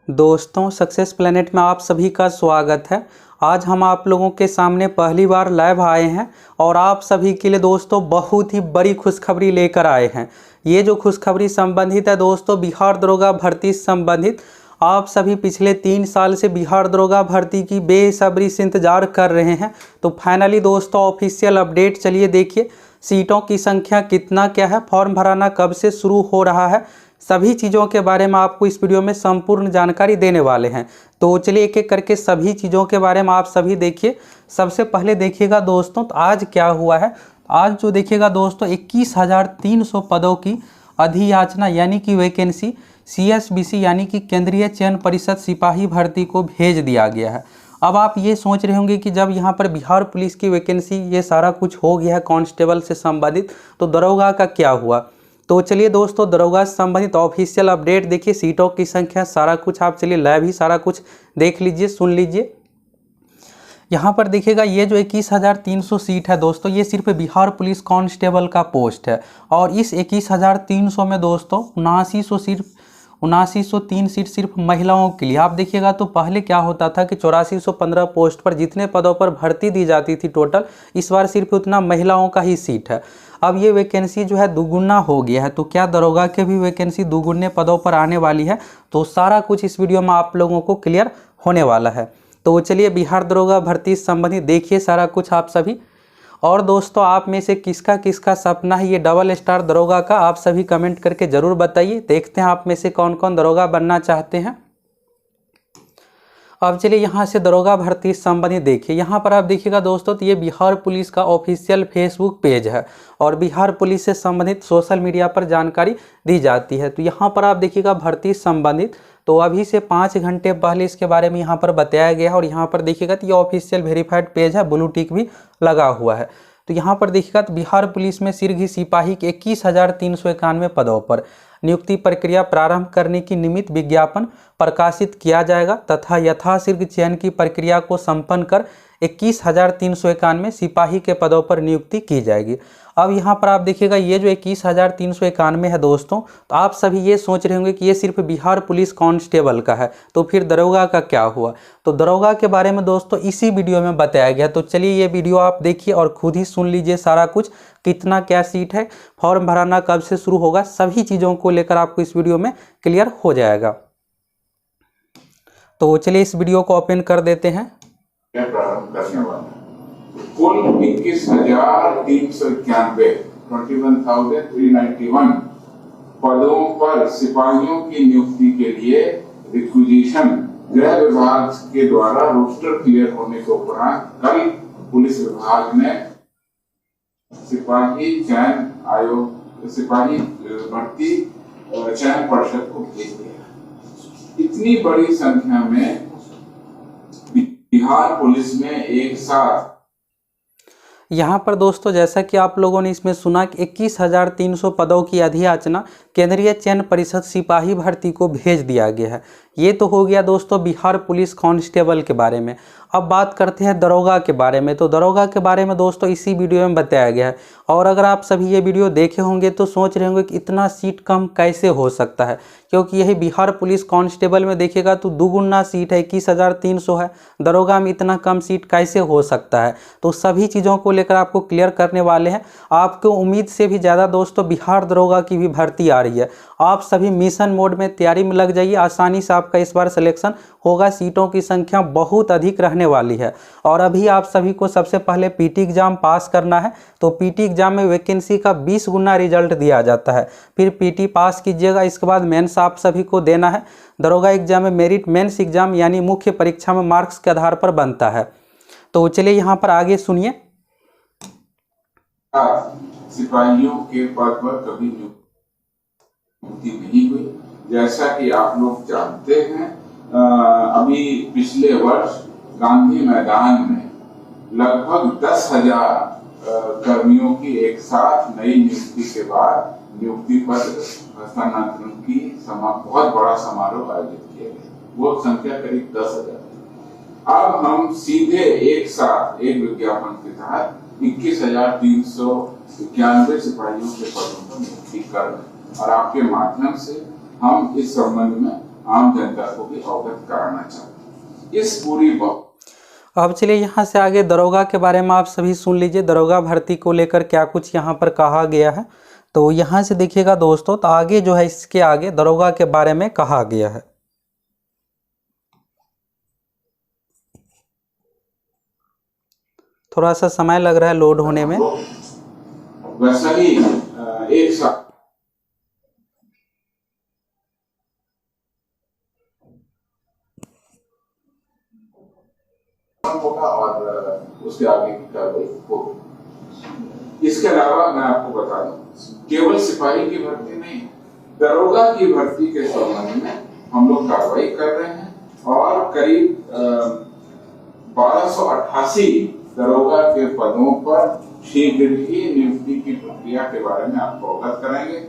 दोस्तों, success planet में आप सभी का स्वागत है। आज हम आप लोगों के सामने पहली बार लाइव आए हैं और आप सभी के लिए दोस्तों बहुत ही बड़ी खुशखबरी लेकर आए हैं। ये जो खुशखबरी संबंधित है दोस्तों बिहार दरोगा भर्ती से संबंधित। आप सभी पिछले 3 साल से बिहार दरोगा भर्ती की बेसब्री से इंतज़ार कर रहे हैं। तो फाइनली दोस्तों ऑफिशियल अपडेट चलिए देखिए, सीटों की संख्या कितना क्या है, फॉर्म भराना कब से शुरू हो रहा है, सभी चीज़ों के बारे में आपको इस वीडियो में संपूर्ण जानकारी देने वाले हैं। तो चलिए एक एक करके सभी चीज़ों के बारे में आप सभी देखिए। सबसे पहले देखिएगा दोस्तों, तो आज क्या हुआ है। आज जो देखिएगा दोस्तों 21,300 पदों की अधियाचना यानी कि वैकेंसी CSBC यानी कि केंद्रीय चयन परिषद सिपाही भर्ती को भेज दिया गया है। अब आप ये सोच रहे होंगे कि जब यहाँ पर बिहार पुलिस की वैकेंसी ये सारा कुछ हो गया है कांस्टेबल से संबंधित, तो दरोगा का क्या हुआ। तो चलिए दोस्तों दरोगा से संबंधित ऑफिशियल अपडेट देखिए, सीटों की संख्या सारा कुछ आप चलिए लाइव ही सारा कुछ देख लीजिए, सुन लीजिए। यहाँ पर देखिएगा ये जो 21,300 सीट है दोस्तों, ये सिर्फ बिहार पुलिस कांस्टेबल का पोस्ट है। और इस 21,300 में दोस्तों 7903 सीट सिर्फ महिलाओं के लिए। आप देखिएगा तो पहले क्या होता था कि 8415 पोस्ट पर जितने पदों पर भर्ती दी जाती थी टोटल, इस बार सिर्फ उतना महिलाओं का ही सीट है। अब ये वैकेंसी जो है दुगुना हो गया है। तो क्या दरोगा के भी वैकेंसी दुगुने पदों पर आने वाली है, तो सारा कुछ इस वीडियो में आप लोगों को क्लियर होने वाला है। तो चलिए बिहार दरोगा भर्ती से संबंधित देखिए सारा कुछ आप सभी। और दोस्तों आप में से किसका किसका सपना है ये डबल स्टार दरोगा का, आप सभी कमेंट करके ज़रूर बताइए। देखते हैं आप में से कौन कौन दरोगा बनना चाहते हैं। अब चलिए यहाँ से दरोगा भर्ती संबंधित देखिए। यहाँ पर आप देखिएगा दोस्तों, तो ये बिहार पुलिस का ऑफिशियल फेसबुक पेज है और बिहार पुलिस से संबंधित सोशल मीडिया पर जानकारी दी जाती है। तो यहाँ पर आप देखिएगा भर्ती संबंधित, तो अभी से 5 घंटे पहले इसके बारे में यहाँ पर बताया गया है। और यहाँ पर देखिएगा तो ये ऑफिशियल वेरीफाइड पेज है, ब्लू टिक भी लगा हुआ है। तो यहाँ पर देखिएगा तो बिहार पुलिस में शीर्ष सिपाही के 21,391 पदों पर नियुक्ति प्रक्रिया प्रारंभ करने की निमित्त विज्ञापन प्रकाशित किया जाएगा तथा यथाशीघ्र चयन की प्रक्रिया को संपन्न कर 21,391 सिपाही के पदों पर नियुक्ति की जाएगी। अब यहाँ पर आप देखिएगा ये जो 21,391 है दोस्तों, तो आप सभी ये सोच रहे होंगे कि ये सिर्फ बिहार पुलिस कांस्टेबल का है, तो फिर दरोगा का क्या हुआ। तो दरोगा के बारे में दोस्तों इसी वीडियो में बताया गया। तो चलिए ये वीडियो आप देखिए और खुद ही सुन लीजिए सारा कुछ, कितना क्या सीट है, फॉर्म भराना कब से शुरू होगा, सभी चीज़ों को लेकर आपको इस वीडियो में क्लियर हो जाएगा। तो चलिए इस वीडियो को ओपन कर देते हैं। प्रारंभ करने वाला कुल 21,391 21,391 पदों पर सिपाहियों की नियुक्ति के लिए रिक्विजिशन गृह विभाग के द्वारा रोस्टर क्लियर होने के उपरांत कल पुलिस विभाग ने सिपाही चयन आयोग सिपाही भर्ती चयन परिषद को भेज दिया। इतनी बड़ी संख्या में बिहार पुलिस में एक साथ यहाँ पर दोस्तों जैसा कि आप लोगों ने इसमें सुना कि 21,300 पदों की अधियाचना केंद्रीय चयन परिषद सिपाही भर्ती को भेज दिया गया है। ये तो हो गया दोस्तों बिहार पुलिस कांस्टेबल के बारे में। अब बात करते हैं दरोगा के बारे में। तो दरोगा के बारे में दोस्तों इसी वीडियो में बताया गया है। और अगर आप सभी ये वीडियो देखे होंगे तो सोच रहे होंगे कि इतना सीट कम कैसे हो सकता है, क्योंकि यही बिहार पुलिस कांस्टेबल में देखिएगा तो दुगुना सीट है, 21,300 है। दरोगा में इतना कम सीट कैसे हो सकता है, तो सभी चीज़ों को लेकर आपको क्लियर करने वाले हैं। आपको उम्मीद से भी ज़्यादा दोस्तों बिहार दरोगा की भी भर्ती आ रही है। आप सभी मिशन मोड में तैयारी में लग जाइए, आसानी से आपका इस बार सिलेक्शन होगा। सीटों की संख्या बहुत अधिक रहने वाली है। और अभी आप सभी को सबसे पहले पीटी एग्जाम पास करना है। तो पीटी एग्जाम में वैकेंसी का 20 गुना रिजल्ट दिया जाता है। फिर पीटी पास कीजिएगा, इसके बाद मेंस आप सभी को देना है। दरोगा एग्जाम में मेरिट मेंस एग्जाम यानी मुख्य परीक्षा में मार्क्स के आधार पर बनता है। तो चलिए यहाँ पर आगे सुनिए। सिपाहियों के पद पर कभी नियुक्ति नहीं हुई। जैसा कि आप लोग जानते हैं, अभी पिछले वर्ष गांधी मैदान में लगभग 10,000 कर्मियों की एक साथ नई नियुक्ति के बाद नियुक्ति पद हस्तांतरण की बहुत बड़ा समारोह आयोजित किया गया। वो संख्या करीब 10,000। अब हम सीधे एक साथ एक विज्ञापन के तहत 21,391 सिपाहियों के पदों पर नियुक्ति कर रहे हैं और आपके माध्यम से हम इस संबंध में आम जनता को भी अवगत कराना चाहते हैं। इस पूरी अब चलिए यहाँ से आगे दरोगा के बारे में आप सभी सुन लीजिए, दरोगा भर्ती को लेकर क्या कुछ यहाँ पर कहा गया है। तो यहाँ से देखिएगा दोस्तों, तो आगे जो है इसके आगे दरोगा के बारे में कहा गया है। थोड़ा सा समय लग रहा है लोड होने में। वैसा ही एक साथ होगा और उसके आगे की कार्रवाई होगी। इसके अलावा मैं आपको बता दूं, केवल सिपाही की भर्ती नहीं, दरोगा की भर्ती के संबंध में हम लोग कार्रवाई कर रहे हैं और करीब 1288 दरोगा के पदों पर शीघ्र ही नियुक्ति की प्रक्रिया के बारे में आपको अवगत कराएंगे।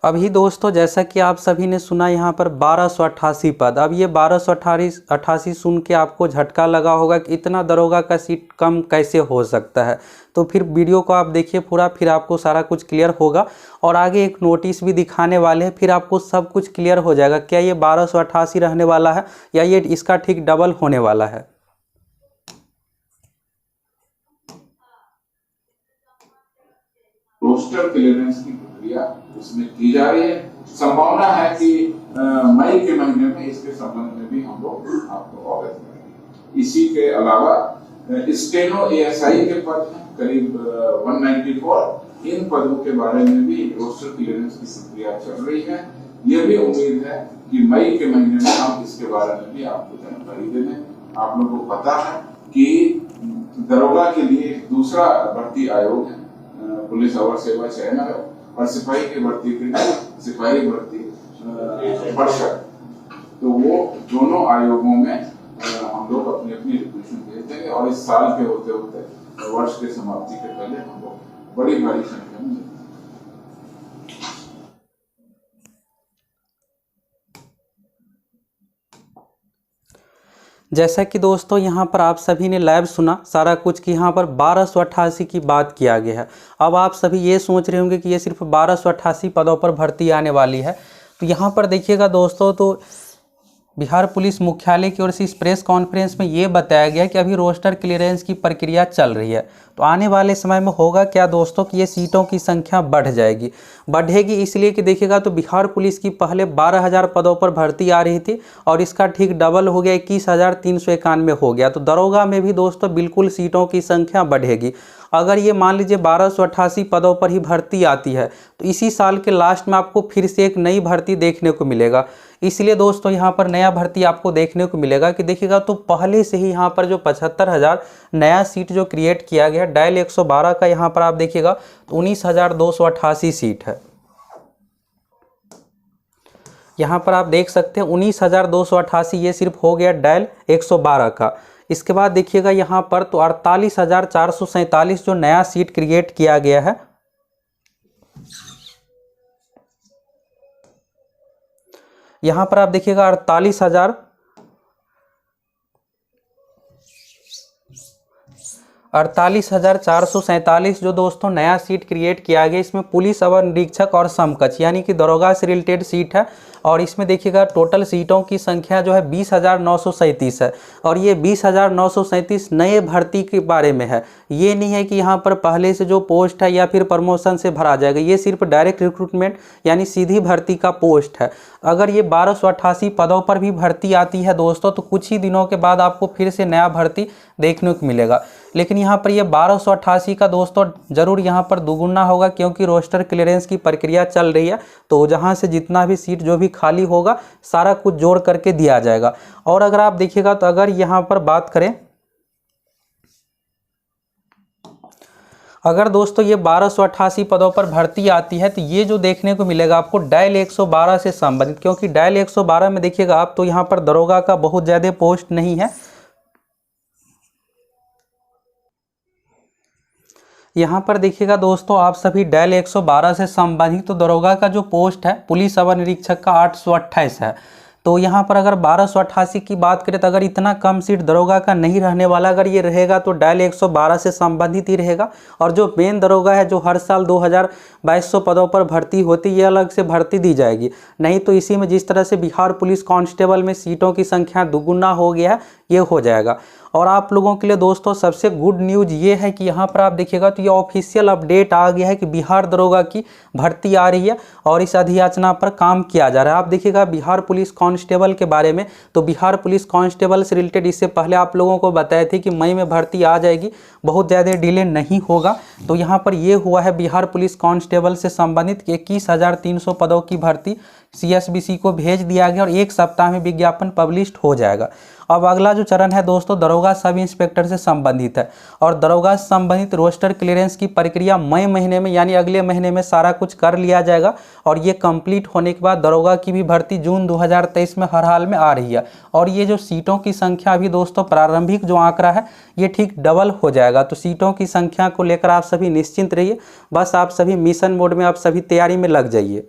अभी दोस्तों जैसा कि आप सभी ने सुना यहाँ पर 1288 पद। अब ये 1288 सुन के आपको झटका लगा होगा कि इतना दरोगा का सीट कम कैसे हो सकता है। तो फिर वीडियो को आप देखिए पूरा, फिर आपको सारा कुछ क्लियर होगा। और आगे एक नोटिस भी दिखाने वाले हैं, फिर आपको सब कुछ क्लियर हो जाएगा क्या ये 1288 रहने वाला है या ये इसका ठीक डबल होने वाला है। रोस्टर क्लियरेंस की प्रक्रिया उसमें की जा रही है। संभावना है कि मई के महीने में इसके संबंध में भी हम लोग आपको अवगत करेंगे। इसी के अलावा स्टेनो एएसआई के पद हैं करीब 194। इन पदों के बारे में भी रोस्टर क्लियरेंस की प्रक्रिया चल रही है। ये भी उम्मीद है कि मई के महीने में हम इसके बारे में भी आपको जानकारी दे दें। आप लोगों को पता है कि दरोगा के लिए दूसरा भर्ती आयोग है, पुलिस अवर सेवा चयन आयोग, और सिपाही की भर्ती के लिए सिपाही भर्ती परिषद। तो वो दोनों आयोगों में हम लोग अपनी अपनी रिक्वेशन भेज देंगे और इस साल के होते होते वर्ष के समाप्ति के पहले हम लोग बड़ी भारी संख्या में। जैसा कि दोस्तों यहाँ पर आप सभी ने लाइव सुना सारा कुछ कि यहाँ पर 1288 की बात किया गया है। अब आप सभी ये सोच रहे होंगे कि ये सिर्फ 1288 पदों पर भर्ती आने वाली है। तो यहाँ पर देखिएगा दोस्तों, तो बिहार पुलिस मुख्यालय की ओर से इस प्रेस कॉन्फ्रेंस में ये बताया गया कि अभी रोस्टर क्लियरेंस की प्रक्रिया चल रही है। तो आने वाले समय में होगा क्या दोस्तों कि ये सीटों की संख्या बढ़ेगी इसलिए कि देखिएगा तो बिहार पुलिस की पहले 12,000 पदों पर भर्ती आ रही थी और इसका ठीक डबल हो गया, 21,391 हो गया। तो दरोगा में भी दोस्तों बिल्कुल सीटों की संख्या बढ़ेगी। अगर ये मान लीजिए 1288 पदों पर ही भर्ती आती है तो इसी साल के लास्ट में आपको फिर से एक नई भर्ती देखने को मिलेगा। इसलिए दोस्तों यहाँ पर नया भर्ती आपको देखने को मिलेगा कि देखिएगा तो पहले से ही यहाँ पर जो 75,000 नया सीट जो क्रिएट किया गया डायल 112 का, यहाँ पर आप देखिएगा तो 19,288 सीट है। यहाँ पर आप देख सकते हैं 19,288 ये सिर्फ हो गया डायल 112 का। इसके बाद देखिएगा यहाँ पर तो 48,447 जो नया सीट क्रिएट किया गया है। यहाँ पर आप देखिएगा 48,447 जो दोस्तों नया सीट क्रिएट किया गया, इसमें पुलिस अवर निरीक्षक और समकक्ष यानी कि दरोगा से रिलेटेड सीट है। और इसमें देखिएगा टोटल सीटों की संख्या जो है 20,937 है और ये 20,937 नए भर्ती के बारे में है। ये नहीं है कि यहाँ पर पहले से जो पोस्ट है या फिर प्रमोशन से भरा जाएगा, ये सिर्फ डायरेक्ट रिक्रूटमेंट यानी सीधी भर्ती का पोस्ट है। अगर ये 1288 पदों पर भी भर्ती आती है दोस्तों तो कुछ ही दिनों के बाद आपको फिर से नया भर्ती देखने को मिलेगा। लेकिन यहाँ पर ये 1288 का दोस्तों जरूर यहाँ पर दुगुना होगा क्योंकि रोस्टर क्लियरेंस की प्रक्रिया चल रही है। तो जहाँ से जितना भी सीट जो भी खाली होगा सारा कुछ जोड़ करके दिया जाएगा। और अगर आप देखिएगा तो अगर यहाँ पर बात करें, अगर दोस्तों ये 1288 पदों पर भर्ती आती है तो ये जो देखने को मिलेगा आपको डायल 112 से संबंधित, क्योंकि डायल 112 में देखिएगा आप तो यहाँ पर दरोगा का बहुत ज़्यादा पोस्ट नहीं है। यहाँ पर देखिएगा दोस्तों आप सभी डायल 112 से संबंधित तो दरोगा का जो पोस्ट है पुलिस अवर निरीक्षक का 828 है। तो यहाँ पर अगर 1288 की बात करें तो अगर इतना कम सीट दरोगा का नहीं रहने वाला, अगर ये रहेगा तो डायल 112 से संबंधित ही रहेगा। और जो मेन दरोगा है जो हर साल 2200 पदों पर भर्ती होती है, ये अलग से भर्ती दी जाएगी। नहीं तो इसी में जिस तरह से बिहार पुलिस कांस्टेबल में सीटों की संख्या दुगुना हो गया है, ये हो जाएगा। और आप लोगों के लिए दोस्तों सबसे गुड न्यूज़ ये है कि यहाँ पर आप देखिएगा तो ये ऑफिशियल अपडेट आ गया है कि बिहार दरोगा की भर्ती आ रही है और इस अधियाचना पर काम किया जा रहा है। आप देखिएगा बिहार पुलिस कांस्टेबल के बारे में, तो बिहार पुलिस कांस्टेबल से रिलेटेड इससे पहले आप लोगों को बताए थे कि मई में भर्ती आ जाएगी, बहुत ज़्यादा डिले नहीं होगा। तो यहाँ पर ये हुआ है बिहार पुलिस कांस्टेबल से संबंधित 21,300 पदों की भर्ती CSBC को भेज दिया गया और 1 सप्ताह में विज्ञापन पब्लिश हो जाएगा। अब अगला जो चरण है दोस्तों दरोगा सब इंस्पेक्टर से संबंधित है, और दरोगा से संबंधित रोस्टर क्लियरेंस की प्रक्रिया मई महीने में यानी अगले महीने में सारा कुछ कर लिया जाएगा। और ये कंप्लीट होने के बाद दरोगा की भी भर्ती जून 2023 में हर हाल में आ रही है। और ये जो सीटों की संख्या अभी दोस्तों प्रारंभिक जो आंकड़ा है ये ठीक डबल हो जाएगा। तो सीटों की संख्या को लेकर आप सभी निश्चिंत रहिए, बस आप सभी मिशन मोड में आप सभी तैयारी में लग जाइए।